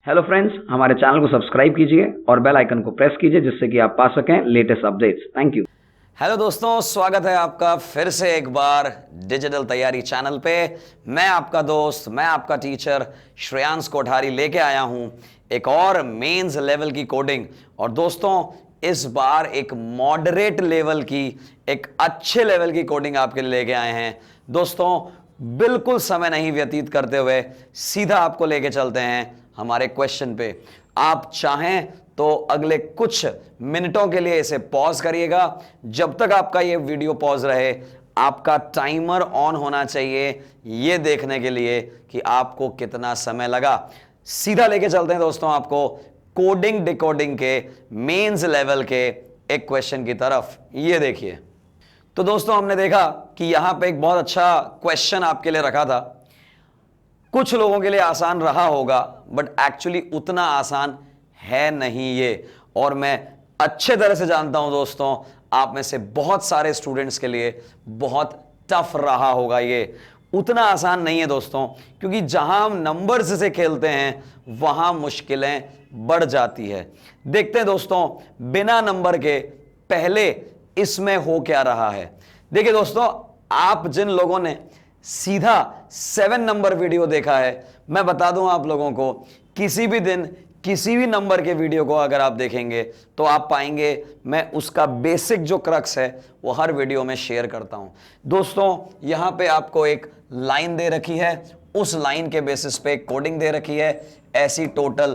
Hello friends, हमारे channel को subscribe कीजिए और बेल आइकन को प्रेस कीजिए जिससे कि आप पा सकें latest updates. Thank you. Hello दोस्तों, स्वागत है आपका फिर से एक बार डिजिटल तैयारी चैनल पे। मैं आपका दोस्त, मैं आपका टीचर श्रेयांश कोठारी लेके आया हूं एक और मेंस लेवल की कोडिंग। और दोस्तों, इस बार एक मॉडरेट लेवल की, एक अच्छे लेवल की कोडिंग आपके लिए लेके आए हैं। दोस्तों, बिल्कुल समय नहीं व्यतीत करते हुए सीधा आपको लेके चलते हैं हमारे क्वेश्चन पे। आप चाहें तो अगले कुछ मिनटों के लिए इसे पॉज करिएगा। जब तक आपका ये वीडियो पॉज रहे, आपका टाइमर ऑन होना चाहिए ये देखने के लिए कि आपको कितना समय लगा। सीधा लेके चलते हैं दोस्तों आपको कोडिंग डिकोडिंग के मेंस लेवल के एक क्वेश्चन की तरफ। ये देखिए। तो दोस्तों, हमने देखा कि यहां पे एक बहुत अच्छा क्वेश्चन आपके लिए रखा था। कुछ लोगों के लिए आसान रहा होगा, बट एक्चुअली उतना आसान है नहीं ये। और मैं अच्छे तरह से जानता हूं दोस्तों, आप में से बहुत सारे स्टूडेंट्स के लिए बहुत टफ रहा होगा ये। उतना आसान नहीं है दोस्तों, क्योंकि जहां हम नंबर्स से खेलते हैं वहां मुश्किलें बढ़ जाती है। देखते हैं दोस्तों, बिना नंबर के पहले इसमें हो क्या रहा है। देखिए दोस्तों, आप जिन लोगों ने सीधा 7 नंबर वीडियो देखा है, मैं बता दूं आप लोगों को, किसी भी दिन किसी भी नंबर के वीडियो को अगर आप देखेंगे तो आप पाएंगे मैं उसका बेसिक जो क्रक्स है वो हर वीडियो में शेयर करता हूं। दोस्तों, यहां पे आपको एक लाइन दे रखी है, उस लाइन के बेसिस पे कोडिंग दे रखी है। ऐसी टोटल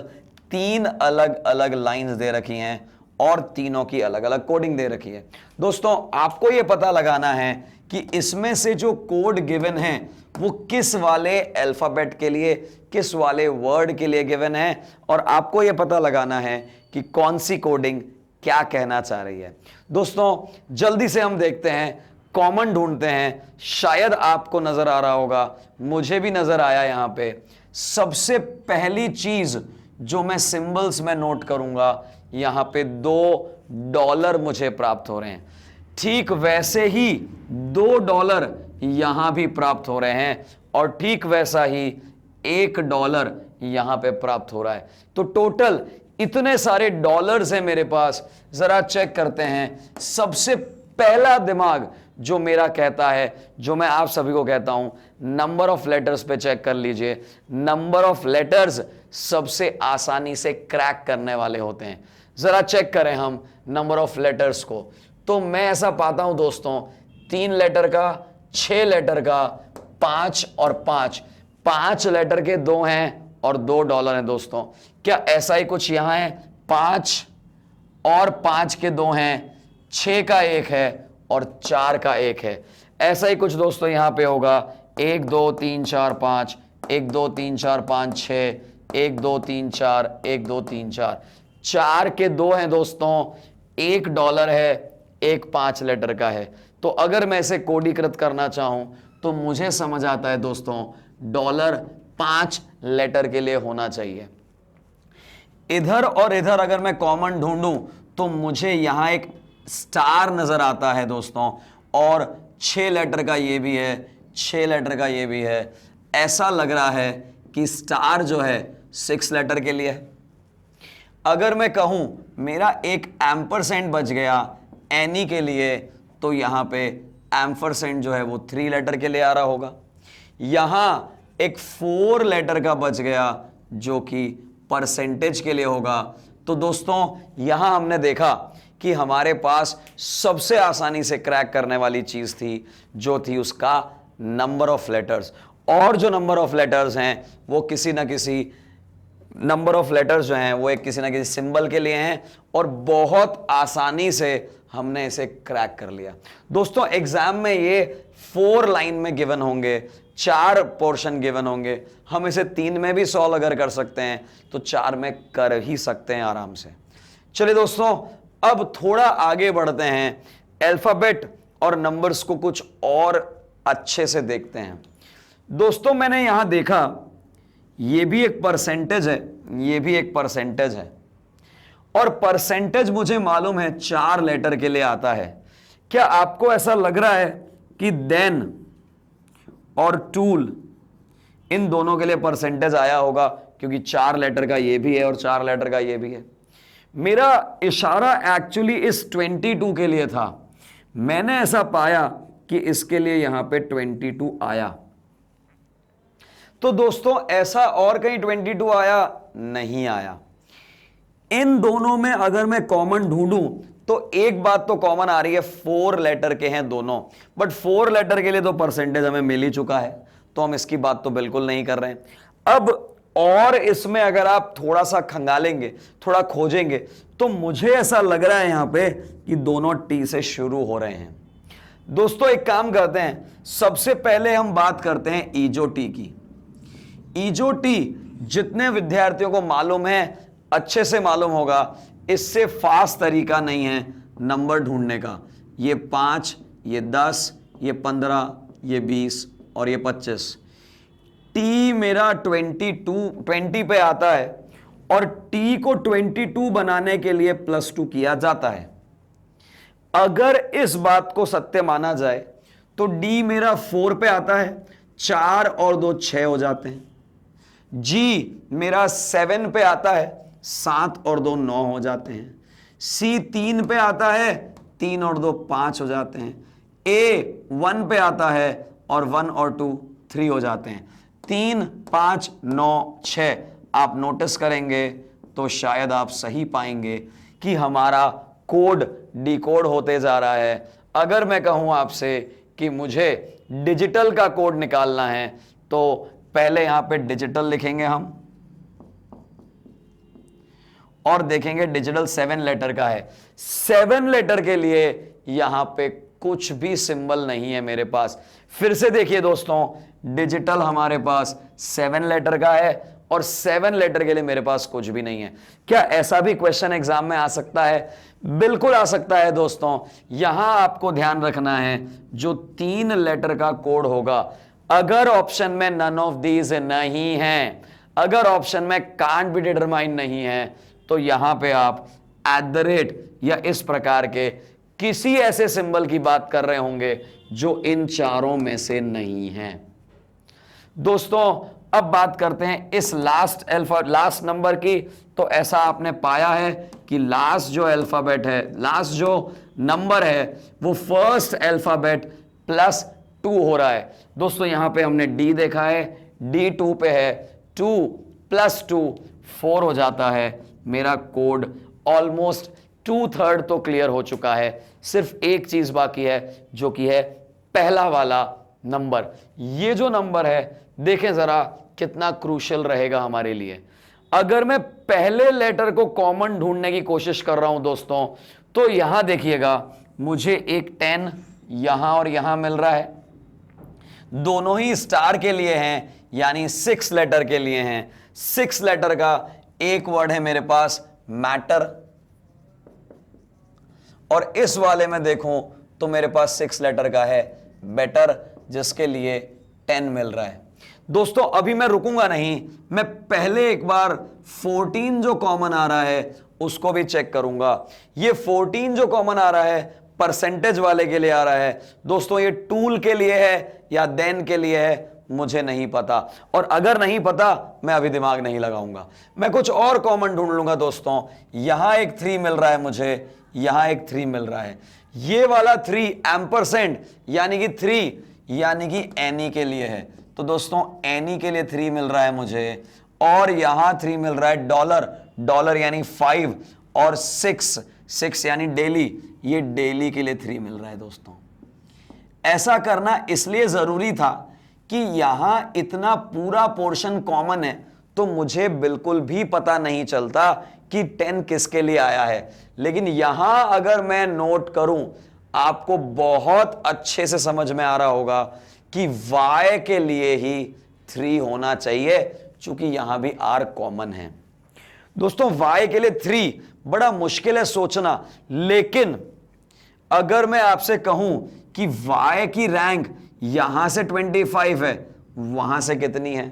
3 अलग अलग लाइंस दे रखी हैं और तीनों की अलग अलग कोडिंग दे रखी है। दोस्तों, आपको यह पता लगाना है कि इसमें से जो कोड गिवन है वो किस वाले अल्फाबेट के लिए, किस वाले वर्ड के लिए गिवन है, और आपको यह पता लगाना है कि कौन सी कोडिंग क्या कहना चाह रही है। दोस्तों, जल्दी से हम देखते हैं, कॉमन ढूंढते हैं। शायद आपको नजर आ रहा होगा, मुझे भी नजर आया। यहां पे सबसे पहली चीज जो मैं सिंबल्स में नोट करूंगा, यहां पे $2 मुझे प्राप्त हो रहे हैं। ठीक वैसे ही $2 यहां भी प्राप्त हो रहे हैं, और ठीक वैसा ही $1 यहां पे प्राप्त हो रहा है। तो टोटल इतने सारे डॉलर्स हैं मेरे पास। जरा चेक करते हैं। सबसे पहला दिमाग जो मेरा कहता है, जो मैं आप सभी को कहता हूं, नंबर ऑफ लेटर्स पे चेक कर लीजिए। नंबर ऑफ लेटर्स सबसे आसानी से क्रैक करने वाले होते हैं। जरा चेक करें हम नंबर ऑफ लेटर्स को, तो मैं ऐसा पाता हूं दोस्तों, 3 लेटर का, 6 लेटर का, 5 और 5, 5 लेटर के 2 हैं और $2 हैं। दोस्तों, क्या ऐसा ही कुछ यहां है? 5 और 5 के 2 हैं, 6 का 1 है और 4 का 1 है। ऐसा ही कुछ दोस्तों यहां पे होगा। 1 2 3 4 5, 1 2 3 4 5 6, 1 2 3 4, 1 2 3 4, 4 के 2 हैं दोस्तों, $1 है, एक 5 लेटर का है। तो अगर मैं इसे कोडीकृत करना चाहूं तो मुझे समझ आता है दोस्तों, डॉलर 5 लेटर के लिए होना चाहिए। इधर और इधर अगर मैं कॉमन ढूंढूं तो मुझे यहां एक स्टार नजर आता है दोस्तों, और 6 लेटर का ये भी है, 6 लेटर का ये भी है। ऐसा लग रहा है कि स्टार जो है 6 लेटर के लिए है। अगर मैं कहूं मेरा एक एम्परसेंट बच गया एनी के लिए, तो यहां पे एम्परसेंट जो है वो 3 लेटर के लिए आ रहा होगा। यहां एक 4 लेटर का बच गया जो कि परसेंटेज के लिए होगा। तो दोस्तों, यहां हमने देखा कि हमारे पास सबसे आसानी से क्रैक करने वाली चीज थी, जो थी उसका नंबर ऑफ लेटर्स। और जो नंबर ऑफ लेटर्स हैं वो किसी ना किसी नंबर ऑफ लेटर्स जो हैं वो एक किसी ना किसी सिंबल के लिए हैं, और बहुत आसानी से हमने इसे क्रैक कर लिया। दोस्तों, एग्जाम में ये 4 लाइन में गिवन होंगे, 4 पोर्शन गिवन होंगे। हम इसे 3 में भी सॉल्व अगर कर सकते हैं तो 4 में कर ही सकते हैं आराम से। चलिए दोस्तों, अब थोड़ा आगे बढ़ते हैं, अल्फाबेट और नंबर्स को कुछ और अच्छे से देखते हैं। दोस्तों, मैंने यहां देखा ये भी एक परसेंटेज है, ये भी एक परसेंटेज है, और परसेंटेज मुझे मालूम है 4 लेटर के लिए आता है। क्या आपको ऐसा लग रहा है कि देन और टूल इन दोनों के लिए परसेंटेज आया होगा? क्योंकि 4 लेटर का ये भी है और 4 लेटर का ये भी है। मेरा इशारा एक्चुअली इस 22 के लिए था, मैंने ऐसा पाया कि इसके लिए यहां पे 22 आया। तो दोस्तों ऐसा और कहीं 22 आया नहीं आया। इन दोनों में अगर मैं कॉमन ढूंढूं तो एक बात तो कॉमन आ रही है, 4 लेटर के हैं दोनों, बट 4 लेटर के लिए तो परसेंटेज हमें मिल ही चुका है, तो हम इसकी बात तो बिल्कुल नहीं कर रहे हैं। अब और इसमें अगर आप थोड़ा सा खंगालेंगे, थोड़ा खोजेंगे, तो मुझे ऐसा लग रहा है यहां पे कि दोनों टी से शुरू हो रहे हैं। दोस्तों एक काम करते हैं, सबसे पहले हम बात करते हैं ईजो टी की। ईजो टी जितने विद्यार्थियों को मालूम है, अच्छे से मालूम होगा, इससे फास्ट तरीका नहीं है नंबर ढूंढने का। ये 5, ये 10, ये 15, ये 20 और ये 25। टी मेरा 20 पे आता है और टी को 22 बनाने के लिए +2 किया जाता है। अगर इस बात को सत्य माना जाए तो डी मेरा 4 पे आता है, 4 और 2 6 हो जाते हैं। जी मेरा 7 पे आता है, 7 और 2 9 हो जाते हैं। सी 3 पे आता है, 3 और 2 5 हो जाते हैं। ए 1 पे आता है और 1 और 2 3 हो जाते हैं। 3 5 9 6 आप नोटिस करेंगे तो शायद आप सही पाएंगे कि हमारा कोड डिकोड होते जा रहा है। अगर मैं कहूं आपसे कि मुझे डिजिटल का कोड निकालना है तो पहले यहां पे डिजिटल लिखेंगे हम और देखेंगे डिजिटल 7 लेटर का है। 7 लेटर के लिए यहां पे कुछ भी सिंबल नहीं है मेरे पास। फिर से देखिए दोस्तों, डिजिटल हमारे पास 7 लेटर का है और 7 लेटर के लिए मेरे पास कुछ भी नहीं है। क्या ऐसा भी क्वेश्चन एग्जाम में आ सकता है? बिल्कुल आ सकता है दोस्तों। यहां आपको ध्यान रखना है, जो 3 लेटर का कोड होगा, अगर ऑप्शन में नन ऑफ दीज नहीं है, अगर ऑप्शन में कांट बी डिटरमाइन नहीं है, तो यहां पे आप @ या इस प्रकार के किसी ऐसे सिंबल की बात कर रहे होंगे जो इन चारों में से नहीं है। दोस्तों अब बात करते हैं इस लास्ट नंबर की। तो ऐसा आपने पाया है कि लास्ट जो अल्फाबेट है, लास्ट जो नंबर है, वो फर्स्ट अल्फाबेट +2 हो रहा है। दोस्तों यहां पे हमने डी देखा है, डी 2 पे है, 2 + 2 4 हो जाता है। मेरा कोड ऑलमोस्ट 2/3 तो क्लियर हो चुका है। सिर्फ एक चीज बाकी है, जो कि है पहला वाला नंबर। ये जो नंबर है, देखें जरा कितना क्रूशियल रहेगा हमारे लिए। अगर मैं पहले लेटर को कॉमन ढूंढने की कोशिश कर रहा हूं दोस्तों, तो यहां देखिएगा मुझे एक 10 यहां और यहां मिल रहा है। दोनों ही स्टार के लिए हैं, यानी 6 लेटर के लिए हैं। 6 लेटर का एक वर्ड है मेरे पास मैटर, और इस वाले में देखूं तो मेरे पास 6 लेटर का है बेटर, जिसके लिए 10 मिल रहा है। दोस्तों अभी मैं रुकूंगा नहीं, मैं पहले एक बार 14 जो कॉमन आ रहा है उसको भी चेक करूंगा। ये 14 जो कॉमन आ रहा है परसेंटेज वाले के लिए आ रहा है। दोस्तों ये टूल के लिए है या देन के लिए है मुझे नहीं पता, और अगर नहीं पता मैं अभी दिमाग नहीं लगाऊंगा, मैं कुछ और कॉमन ढूंढ लूंगा। दोस्तों यहां एक 3 मिल रहा है मुझे, यहां एक 3 मिल रहा है। ये वाला 3 एम्परसेंड यानी कि 3 यानी कि एनी के लिए है। तो दोस्तों एनी के लिए 3 मिल रहा है मुझे, और यहां 3 मिल रहा है डॉलर यानी 5, और 6 यानी डेली, ये डेली के लिए 3 मिल रहा है। दोस्तों ऐसा करना इसलिए जरूरी था कि यहां इतना पूरा पोर्शन कॉमन है, तो मुझे बिल्कुल भी पता नहीं चलता कि 10 किसके लिए आया है। लेकिन यहां अगर मैं नोट करूं, आपको बहुत अच्छे से समझ में आ रहा होगा कि y के लिए ही 3 होना चाहिए, चूंकि यहां भी r कॉमन है। दोस्तों y के लिए 3 बड़ा मुश्किल है सोचना, लेकिन अगर मैं आपसे कहूं कि y की रैंक यहां से 25 है, वहां से कितनी है,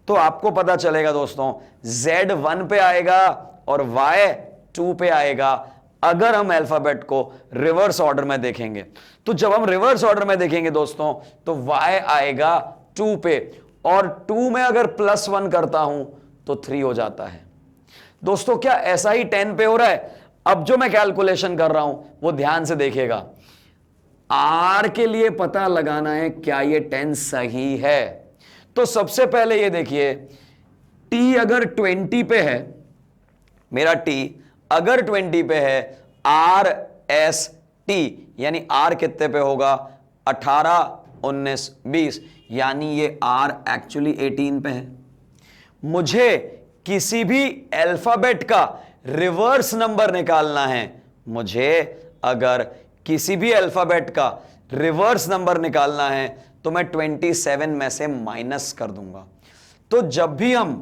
तो आपको पता चलेगा दोस्तों z 1 पे आएगा और y 2 पे आएगा। अगर हम अल्फाबेट को रिवर्स ऑर्डर में देखेंगे, तो जब हम रिवर्स ऑर्डर में देखेंगे दोस्तों, तो y आएगा 2 पे, और 2 में अगर +1 करता हूं तो 3 हो जाता है। दोस्तों क्या ऐसा ही 10 पे हो रहा है? अब जो मैं कैलकुलेशन कर रहा हूं वो ध्यान से देखिएगा। आर के लिए पता लगाना है क्या ये 10 सही है। तो सबसे पहले ये देखिए, टी अगर 20 पे है, मेरा टी अगर 20 पे है, आर एस टी यानी आर कितने पे होगा? 18, 19, 20, यानी ये आर एक्चुअली 18 पे है। मुझे किसी भी अल्फाबेट का रिवर्स नंबर निकालना है। मुझे अगर किसी भी अल्फाबेट का रिवर्स नंबर निकालना है तो मैं 27 में से माइनस कर दूंगा। तो जब भी हम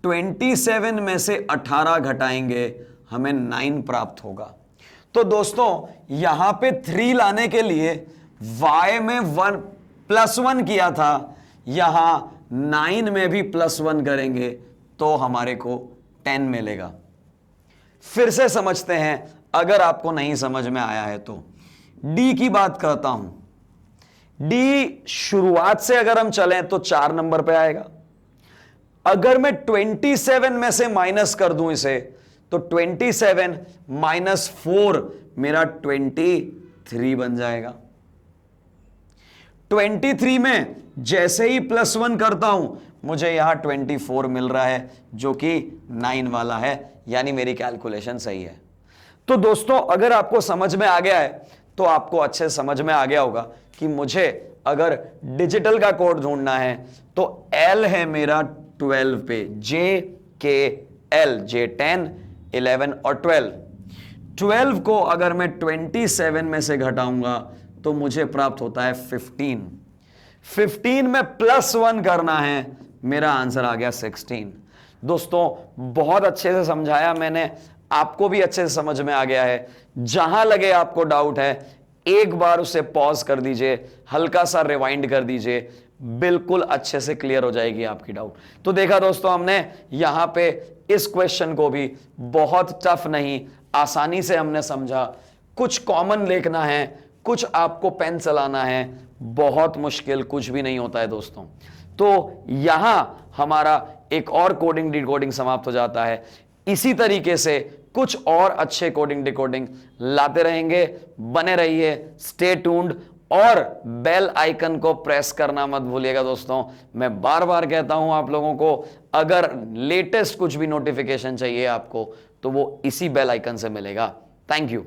27 में से 18 घटाएंगे हमें 9 प्राप्त होगा। तो दोस्तों यहां पे 3 लाने के लिए y में 1 +1 किया था, यहां 9 में भी +1 करेंगे तो हमारे को 10 मिलेगा। फिर से समझते हैं अगर आपको नहीं समझ में आया है तो। डी की बात करता हूं। डी शुरुआत से अगर हम चलें तो 4 नंबर पे आएगा। अगर मैं 27 में से माइनस कर दूं इसे तो 27 - 4 मेरा 23 बन जाएगा। 23 में जैसे ही +1 करता हूं मुझे यहां 24 मिल रहा है जो कि 9 वाला है, यानी मेरी कैलकुलेशन सही है। तो दोस्तों अगर आपको समझ में आ गया है तो आपको अच्छे समझ में आ गया होगा कि मुझे अगर डिजिटल का कोड ढूंढना है तो L है मेरा 12 पे, JKL, J 10, 11 और 12 को अगर मैं 27 में से घटाऊंगा तो मुझे प्राप्त होता है 15 में +1 करना है, मेरा आंसर आ गया 16। दोस्तों बहुत अच्छे से समझाया मैंने, आपको भी अच्छे से समझ में आ गया है। जहां लगे आपको डाउट है एक बार उसे पॉज कर दीजिए, हल्का सा रिवाइंड कर दीजिए, बिल्कुल अच्छे से क्लियर हो जाएगी आपकी डाउट। तो देखा दोस्तों हमने यहां पे इस क्वेश्चन को भी बहुत टफ नहीं, आसानी से हमने समझा। कुछ कॉमन लिखना है, कुछ आपको पेन चलाना है, बहुत मुश्किल कुछ भी नहीं होता है दोस्तों। तो यहां हमारा एक और कोडिंग डिकोडिंग समाप्त हो जाता है। इसी तरीके से कुछ और अच्छे कोडिंग डिकोडिंग लाते रहेंगे। बने रहिए, स्टे ट्यून्ड, और बेल आइकन को प्रेस करना मत भूलिएगा दोस्तों। मैं बार बार कहता हूं आप लोगों को, अगर लेटेस्ट कुछ भी नोटिफिकेशन चाहिए आपको तो वो इसी बेल आइकन से मिलेगा। Thank you.